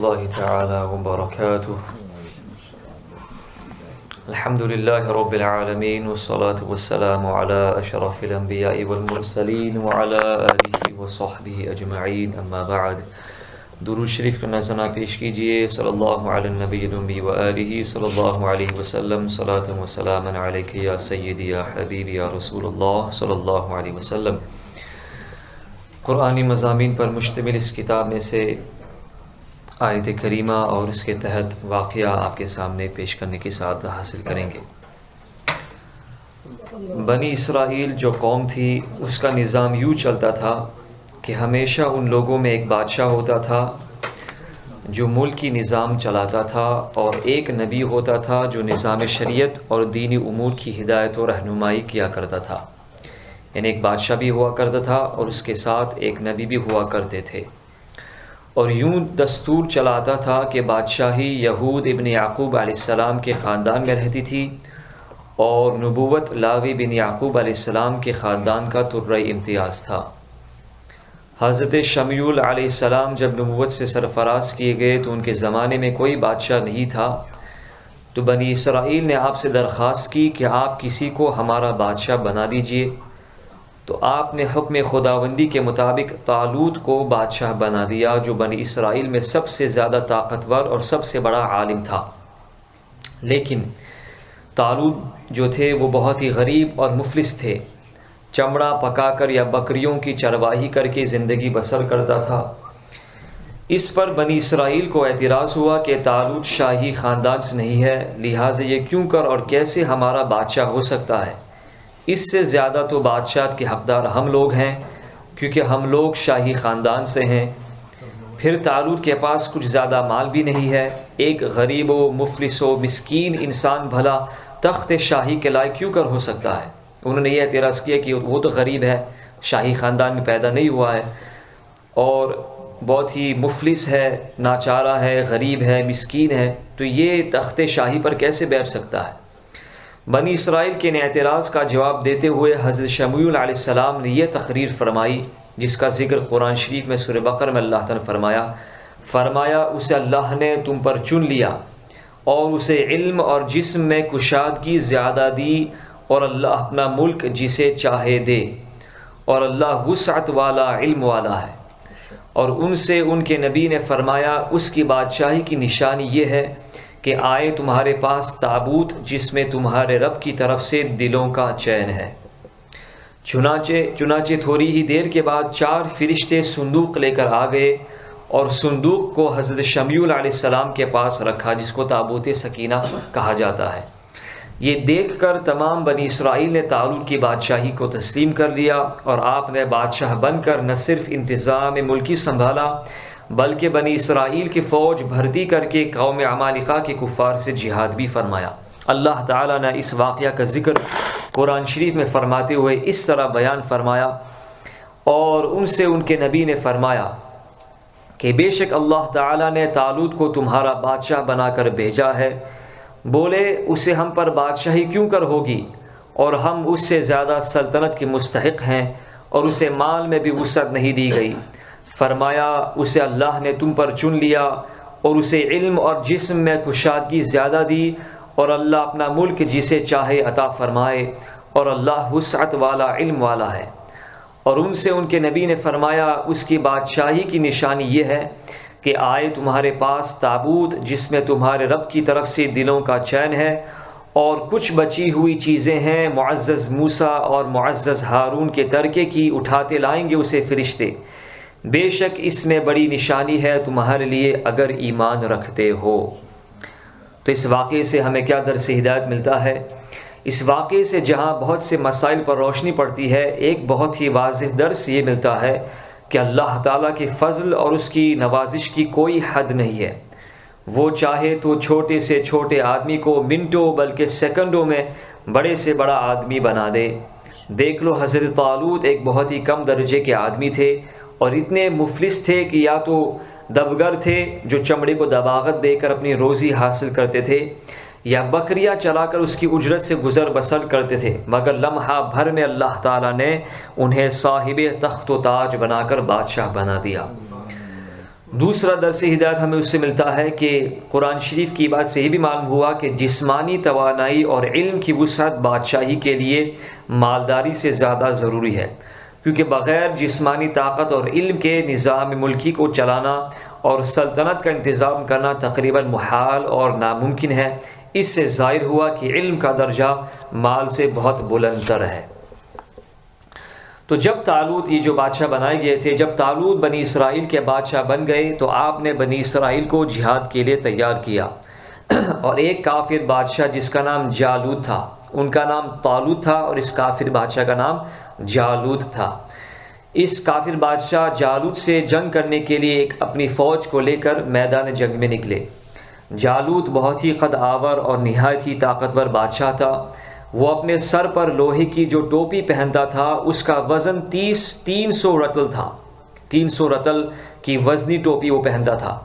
الله تعالى وبركاته. الحمد لله رب العالمين والصلاة والسلام على أشرف الأنبياء والمرسلين وعلى آله وصحبه أجمعين. أما بعد، درود شریف کا نذرانہ پیش کیجئے. صلی اللہ علی النبی الأمی وآلہ صلی اللہ علیہ وسلم. صلاۃ و سلاما علیک یا سیدی یا حبیبی یا رسول اللہ صلی اللہ علیہ وسلم. قرآنی مضامین پر مشتمل اس کتاب میں سے آیت کریمہ اور اس کے تحت واقعہ آپ کے سامنے پیش کرنے کی سعادت حاصل کریں گے. بنی اسرائیل جو قوم تھی اس کا نظام یوں چلتا تھا کہ ہمیشہ ان لوگوں میں ایک بادشاہ ہوتا تھا جو ملکی نظام چلاتا تھا، اور ایک نبی ہوتا تھا جو نظام شریعت اور دینی امور کی ہدایت و رہنمائی کیا کرتا تھا. یعنی ایک بادشاہ بھی ہوا کرتا تھا اور اس کے ساتھ ایک نبی بھی ہوا کرتے تھے. اور یوں دستور چلاتا تھا کہ بادشاہی یہود ابن یعقوب علیہ السلام کے خاندان میں رہتی تھی، اور نبوت لاوی بن یعقوب علیہ السلام کے خاندان کا ترۂ امتیاز تھا. حضرت شمیول علیہ السلام جب نبوت سے سرفراز کیے گئے تو ان کے زمانے میں کوئی بادشاہ نہیں تھا. تو بنی اسرائیل نے آپ سے درخواست کی کہ آپ کسی کو ہمارا بادشاہ بنا دیجئے. تو آپ نے حکم خداوندی کے مطابق طالوت کو بادشاہ بنا دیا، جو بنی اسرائیل میں سب سے زیادہ طاقتور اور سب سے بڑا عالم تھا. لیکن طالوت جو تھے وہ بہت ہی غریب اور مفلس تھے. چمڑا پکا کر یا بکریوں کی چرواہی کر کے زندگی بسر کرتا تھا. اس پر بنی اسرائیل کو اعتراض ہوا کہ طالوت شاہی خاندان سے نہیں ہے، لہٰذا یہ کیوں کر اور کیسے ہمارا بادشاہ ہو سکتا ہے؟ اس سے زیادہ تو بادشاہت کے حقدار ہم لوگ ہیں، کیونکہ ہم لوگ شاہی خاندان سے ہیں. پھر طالوت کے پاس کچھ زیادہ مال بھی نہیں ہے. ایک غریب و مفلس و مسکین انسان بھلا تخت شاہی کے لائق کیوں کر ہو سکتا ہے؟ انہوں نے یہ اعتراض کیا کہ وہ تو غریب ہے، شاہی خاندان میں پیدا نہیں ہوا ہے، اور بہت ہی مفلس ہے، ناچارہ ہے، غریب ہے، مسکین ہے، تو یہ تخت شاہی پر کیسے بیٹھ سکتا ہے؟ بنی اسرائیل کے اعتراض کا جواب دیتے ہوئے حضرت شمیول علیہ السلام نے یہ تقریر فرمائی، جس کا ذکر قرآن شریف میں سورہ بقرہ میں اللہ تعالیٰ نے فرمایا اسے اللہ نے تم پر چن لیا اور اسے علم اور جسم میں کشادگی زیادہ دی، اور اللہ اپنا ملک جسے چاہے دے، اور اللہ وسعت والا علم والا ہے. اور ان سے ان کے نبی نے فرمایا اس کی بادشاہی کی نشانی یہ ہے کہ آئے تمہارے پاس تابوت جس میں تمہارے رب کی طرف سے دلوں کا چین ہے. چنانچہ تھوڑی ہی دیر کے بعد 4 فرشتے صندوق لے کر آ گئے، اور صندوق کو حضرت شمیول علیہ السلام کے پاس رکھا، جس کو تابوت سکینہ کہا جاتا ہے. یہ دیکھ کر تمام بنی اسرائیل نے طالوت کی بادشاہی کو تسلیم کر لیا، اور آپ نے بادشاہ بن کر نہ صرف انتظام ملکی سنبھالا بلکہ بنی اسرائیل کی فوج بھرتی کر کے قوم عمالقہ کے کفار سے جہاد بھی فرمایا. اللہ تعالیٰ نے اس واقعہ کا ذکر قرآن شریف میں فرماتے ہوئے اس طرح بیان فرمایا، اور ان سے ان کے نبی نے فرمایا کہ بے شک اللہ تعالیٰ نے طالوت کو تمہارا بادشاہ بنا کر بھیجا ہے. بولے اسے ہم پر بادشاہی کیوں کر ہوگی، اور ہم اس سے زیادہ سلطنت کے مستحق ہیں، اور اسے مال میں بھی وسعت نہیں دی گئی. فرمایا اسے اللہ نے تم پر چن لیا، اور اسے علم اور جسم میں کشادگی زیادہ دی، اور اللہ اپنا ملک جسے چاہے عطا فرمائے، اور اللہ وسعت والا علم والا ہے. اور ان سے ان کے نبی نے فرمایا اس کی بادشاہی کی نشانی یہ ہے کہ آئے تمہارے پاس تابوت جس میں تمہارے رب کی طرف سے دلوں کا چین ہے، اور کچھ بچی ہوئی چیزیں ہیں معزز موسیٰ اور معزز ہارون کے ترکے کی، اٹھاتے لائیں گے اسے فرشتے. بے شک اس میں بڑی نشانی ہے تمہارے لیے اگر ایمان رکھتے ہو. تو اس واقعے سے ہمیں کیا درس ہدایت ملتا ہے؟ اس واقعے سے جہاں بہت سے مسائل پر روشنی پڑتی ہے، ایک بہت ہی واضح درس یہ ملتا ہے کہ اللہ تعالیٰ کے فضل اور اس کی نوازش کی کوئی حد نہیں ہے. وہ چاہے تو چھوٹے سے چھوٹے آدمی کو منٹوں بلکہ سیکنڈوں میں بڑے سے بڑا آدمی بنا دے. دیکھ لو حضرت طالوت ایک بہت ہی کم درجے کے آدمی تھے، اور اتنے مفلس تھے کہ یا تو دبگر تھے جو چمڑے کو دباغت دے کر اپنی روزی حاصل کرتے تھے، یا بکریاں چلا کر اس کی اجرت سے گزر بسر کرتے تھے. مگر لمحہ بھر میں اللہ تعالیٰ نے انہیں صاحب تخت و تاج بنا کر بادشاہ بنا دیا. دوسرا درس ہدایت ہمیں اس سے ملتا ہے کہ قرآن شریف کی بات سے یہ بھی معلوم ہوا کہ جسمانی توانائی اور علم کی وسعت بادشاہی کے لیے مالداری سے زیادہ ضروری ہے، کیونکہ بغیر جسمانی طاقت اور علم کے نظام ملکی کو چلانا اور سلطنت کا انتظام کرنا تقریباً محال اور ناممکن ہے۔ اس سے ظاہر ہوا کہ علم کا درجہ مال سے بہت بلند تر ہے۔ تو جب طالوت، یہ جو بادشاہ بنائے گئے تھے، جب طالوت بنی اسرائیل کے بادشاہ بن گئے تو آپ نے بنی اسرائیل کو جہاد کے لیے تیار کیا، اور ایک کافر بادشاہ جس کا نام جالوت تھا، ان کا نام طالوت تھا اور اس کافر بادشاہ کا نام جالوت تھا۔ اس کافر بادشاہ جالوت سے جنگ کرنے کے لیے ایک اپنی فوج کو لے کر میدان جنگ میں نکلے۔ جالوت بہت ہی قد آور اور نہایت ہی طاقتور بادشاہ تھا۔ وہ اپنے سر پر لوہے کی جو ٹوپی پہنتا تھا اس کا وزن 300 رطل تھا۔ 300 رطل کی وزنی ٹوپی وہ پہنتا تھا۔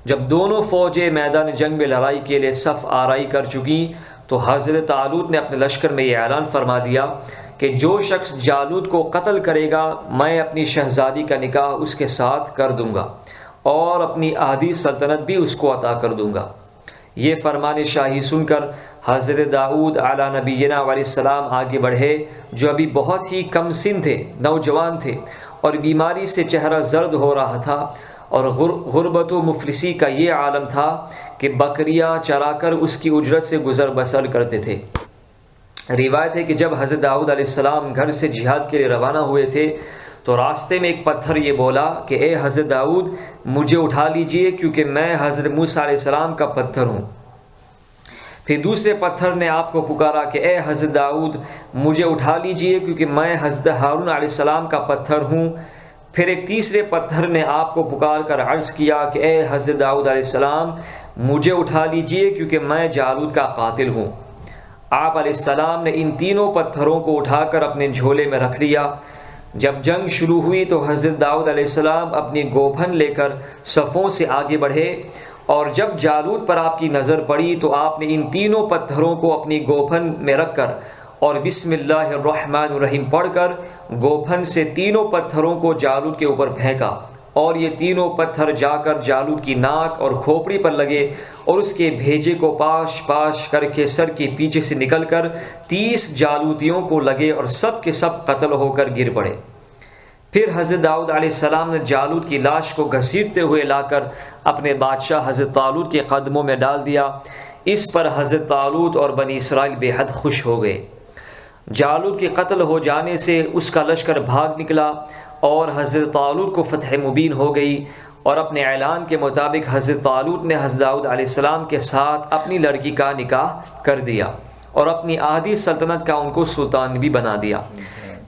جب دونوں فوجیں میدان جنگ میں لڑائی کے لیے صف آرائی کر چکی تو حضرت طالوت نے اپنے لشکر میں یہ اعلان فرما دیا کہ جو شخص جالوت کو قتل کرے گا میں اپنی شہزادی کا نکاح اس کے ساتھ کر دوں گا اور اپنی آدھی سلطنت بھی اس کو عطا کر دوں گا۔ یہ فرمان شاہی سن کر حضرت داؤد علیہ نبینا علیہ السلام آگے بڑھے، جو ابھی بہت ہی کم سن تھے، نوجوان تھے، اور بیماری سے چہرہ زرد ہو رہا تھا، اور غربت و مفلسی کا یہ عالم تھا کہ بکریاں چرا کر اس کی اجرت سے گزر بسر کرتے تھے۔ روایت ہے کہ جب حضرت داؤد علیہ السلام گھر سے جہاد کے لیے روانہ ہوئے تھے تو راستے میں ایک پتھر یہ بولا کہ اے حضرت داؤد مجھے اٹھا لیجئے کیونکہ میں حضرت موسیٰ علیہ السلام کا پتھر ہوں۔ پھر دوسرے پتھر نے آپ کو پکارا کہ اے حضرت داؤد مجھے اٹھا لیجئے کیونکہ میں حضرت ہارون علیہ السلام کا پتھر ہوں۔ پھر ایک تیسرے پتھر نے آپ کو پکار کر عرض کیا کہ اے حضرت داؤد علیہ السلام مجھے اٹھا لیجئے کیونکہ میں جالوت کا قاتل ہوں۔ آپ علیہ السلام نے ان تینوں پتھروں کو اٹھا کر اپنے جھولے میں رکھ لیا۔ جب جنگ شروع ہوئی تو حضرت داؤد علیہ السلام اپنی گوپھن لے کر صفوں سے آگے بڑھے، اور جب جالوت پر آپ کی نظر پڑی تو آپ نے ان تینوں پتھروں کو اپنی گوپھن میں رکھ کر اور بسم اللہ الرحمن الرحیم پڑھ کر گوپھن سے تینوں پتھروں کو جالوت کے اوپر پھینکا، اور یہ تینوں پتھر جا کر جالوت کی ناک اور کھوپڑی پر لگے اور اس کے بھیجے کو پاش پاش کر کے سر کے پیچھے سے نکل کر 30 جالوتیوں کو لگے اور سب کے سب قتل ہو کر گر پڑے۔ پھر حضرت داؤد علیہ السلام نے جالوت کی لاش کو گھسیٹتے ہوئے لا کر اپنے بادشاہ حضرت طالوت کے قدموں میں ڈال دیا۔ اس پر حضرت طالوت اور بنی اسرائیل بے حد خوش ہو گئے۔ جالوت کے قتل ہو جانے سے اس کا لشکر بھاگ نکلا اور حضرت طالوت کو فتح مبین ہو گئی، اور اپنے اعلان کے مطابق حضرت طالوت نے حضرت داؤد علیہ السلام کے ساتھ اپنی لڑکی کا نکاح کر دیا اور اپنی آدھی سلطنت کا ان کو سلطان بھی بنا دیا۔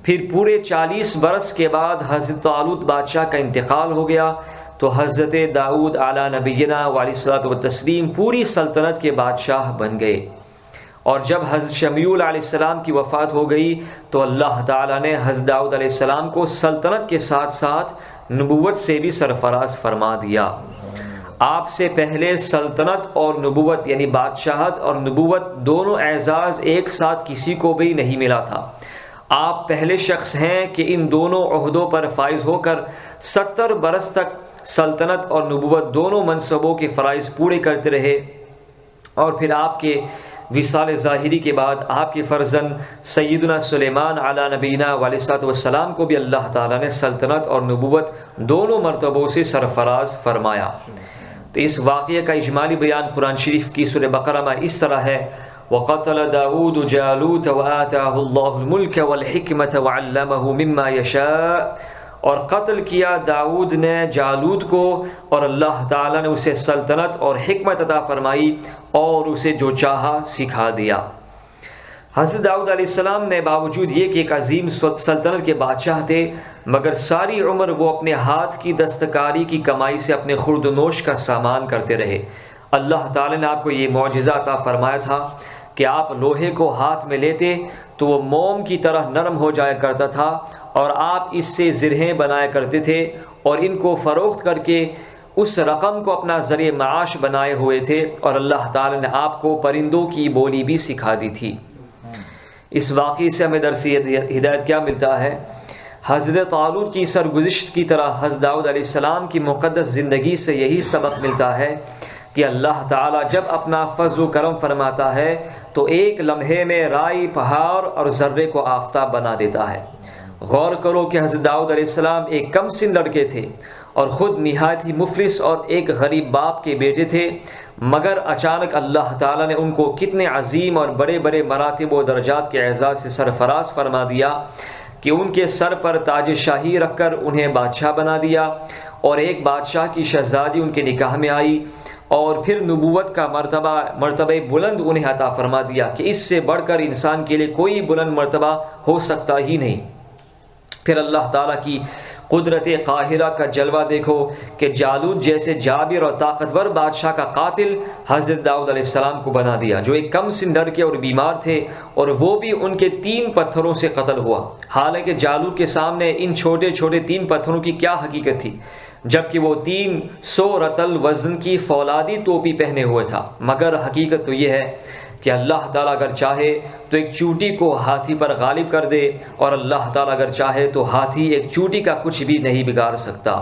پھر پورے 40 برس کے بعد حضرت طالوت بادشاہ کا انتقال ہو گیا تو حضرت داؤد علیہ نبینا علیہ الصلوۃ والتسلیم پوری سلطنت کے بادشاہ بن گئے۔ اور جب حضرت شمیول علیہ السلام کی وفات ہو گئی تو اللہ تعالیٰ نے حضرت داؤد علیہ السلام کو سلطنت کے ساتھ ساتھ نبوت سے بھی سرفراز فرما دیا۔ آپ سے پہلے سلطنت اور نبوت یعنی بادشاہت اور نبوت دونوں اعزاز ایک ساتھ کسی کو بھی نہیں ملا تھا۔ آپ پہلے شخص ہیں کہ ان دونوں عہدوں پر فائز ہو کر 70 برس تک سلطنت اور نبوت دونوں منصبوں کے فرائض پورے کرتے رہے، اور پھر آپ کے وصال ظاہری کے بعد آپ کے فرزند سیدنا سلیمان علیہ نبینا علیہ الصلوۃ والسلام کو بھی اللہ تعالیٰ نے سلطنت اور نبوت دونوں مرتبوں سے سرفراز فرمایا۔ تو اس واقعے کا اجمالی بیان قرآن شریف کی سورہ بقرہ میں اس طرح ہے: وَقَتَلَ دَاوُودُ جَالُوتَ وَآتَاهُ اللَّهُ الْمُلْكَ وَالْحِكْمَةَ وَعَلَّمَهُ مِمَّا يَشَاءُ، اور قتل کیا داؤد نے جالوت کو، اور اللہ تعالیٰ نے اسے سلطنت اور حکمت عطا فرمائی اور اسے جو چاہا سکھا دیا۔ حضرت داؤد علیہ السلام نے باوجود یہ کہ ایک عظیم سلطنت کے بادشاہ تھے، مگر ساری عمر وہ اپنے ہاتھ کی دستکاری کی کمائی سے اپنے خورد و نوش کا سامان کرتے رہے۔ اللہ تعالیٰ نے آپ کو یہ معجزہ عطا فرمایا تھا کہ آپ لوہے کو ہاتھ میں لیتے تو وہ موم کی طرح نرم ہو جایا کرتا تھا، اور آپ اس سے زرہیں بنایا کرتے تھے اور ان کو فروخت کر کے اس رقم کو اپنا ذریعہ معاش بنائے ہوئے تھے، اور اللہ تعالیٰ نے آپ کو پرندوں کی بولی بھی سکھا دی تھی۔ اس واقعے سے ہمیں درس ہدایت کیا ملتا ہے؟ حضرت طالوت کی سرگزشت کی طرح حضرت داؤد علیہ السلام کی مقدس زندگی سے یہی سبق ملتا ہے کہ اللہ تعالیٰ جب اپنا فضل و کرم فرماتا ہے تو ایک لمحے میں رائی پہاڑ اور ذرے کو آفتاب بنا دیتا ہے۔ غور کرو کہ حضرت داؤد علیہ السلام ایک کم سن لڑکے تھے اور خود نہایت ہی مفلس اور ایک غریب باپ کے بیٹے تھے، مگر اچانک اللہ تعالیٰ نے ان کو کتنے عظیم اور بڑے بڑے مراتب و درجات کے اعزاز سے سرفراز فرما دیا کہ ان کے سر پر تاج شاہی رکھ کر انہیں بادشاہ بنا دیا، اور ایک بادشاہ کی شہزادی ان کے نکاح میں آئی، اور پھر نبوت کا مرتبہ بلند انہیں عطا فرما دیا کہ اس سے بڑھ کر انسان کے لیے کوئی بلند مرتبہ ہو سکتا ہی نہیں۔ پھر اللہ تعالیٰ کی قدرت قاہرہ کا جلوہ دیکھو کہ جالوت جیسے جابر اور طاقتور بادشاہ کا قاتل حضرت داؤد علیہ السلام کو بنا دیا، جو ایک کم سن لڑکے اور بیمار تھے، اور وہ بھی ان کے 3 پتھروں سے قتل ہوا۔ حالانکہ جالوت کے سامنے ان چھوٹے چھوٹے 3 پتھروں کی کیا حقیقت تھی، جبکہ وہ 300 رطل وزن کی فولادی ٹوپی پہنے ہوئے تھا۔ مگر حقیقت تو یہ ہے کہ اللہ تعالیٰ اگر چاہے تو ایک چوٹی کو ہاتھی پر غالب کر دے، اور اللہ تعالیٰ اگر چاہے تو ہاتھی ایک چوٹی کا کچھ بھی نہیں بگاڑ سکتا۔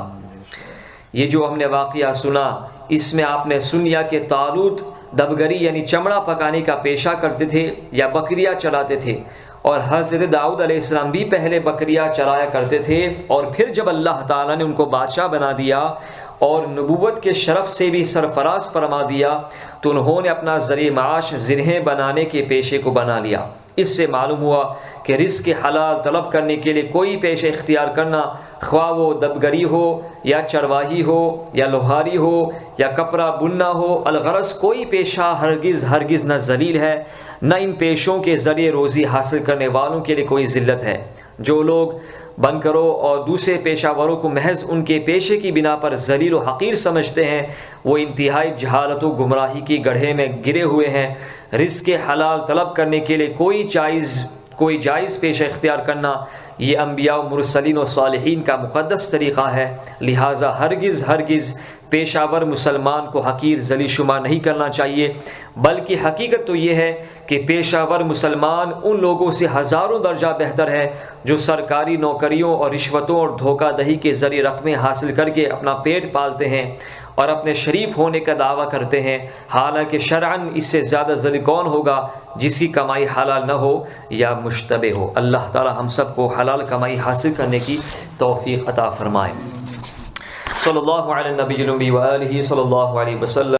یہ جو ہم نے واقعہ سنا، اس میں آپ نے سن لیا کہ طالوت دبگری یعنی چمڑا پکانے کا پیشہ کرتے تھے یا بکریاں چلاتے تھے، اور حضرت داؤد علیہ السلام بھی پہلے بکریاں چلایا کرتے تھے، اور پھر جب اللہ تعالیٰ نے ان کو بادشاہ بنا دیا اور نبوت کے شرف سے بھی سرفراز فرما دیا، تو انہوں نے اپنا ذریعہ معاش زرہیں بنانے کے پیشے کو بنا لیا۔ اس سے معلوم ہوا کہ رزق حلال طلب کرنے کے لیے کوئی پیشہ اختیار کرنا، خواہ وہ دبگری ہو یا چرواہی ہو یا لوہاری ہو یا کپڑا بننا ہو، الغرض کوئی پیشہ ہرگز نہ ذلیل ہے، نہ ان پیشوں کے ذریعے روزی حاصل کرنے والوں کے لیے کوئی ذلت ہے۔ جو لوگ بنکروں اور دوسرے پیشہ وروں کو محض ان کے پیشے کی بنا پر ذلیل و حقیر سمجھتے ہیں، وہ انتہائی جہالت و گمراہی کی گڑھے میں گرے ہوئے ہیں۔ رزق حلال طلب کرنے کے لیے کوئی جائز پیشہ اختیار کرنا، یہ انبیاء و مرسلین و صالحین کا مقدس طریقہ ہے، لہٰذا ہرگز پیشہ ور مسلمان کو حقیر ذلیل شمار نہیں کرنا چاہیے، بلکہ حقیقت تو یہ ہے کہ پیشہ ور مسلمان ان لوگوں سے ہزاروں درجہ بہتر ہے جو سرکاری نوکریوں اور رشوتوں اور دھوکہ دہی کے ذریعے رقمیں حاصل کر کے اپنا پیٹ پالتے ہیں اور اپنے شریف ہونے کا دعویٰ کرتے ہیں، حالانکہ شرعاً اس سے زیادہ ذلیل کون ہوگا جس کی کمائی حلال نہ ہو یا مشتبہ ہو۔ اللہ تعالی ہم سب کو حلال کمائی حاصل کرنے کی توفیق عطا فرمائے۔ صلی اللہ علیہ نبی الامی و آلہ صلی اللہ علیہ وسلم۔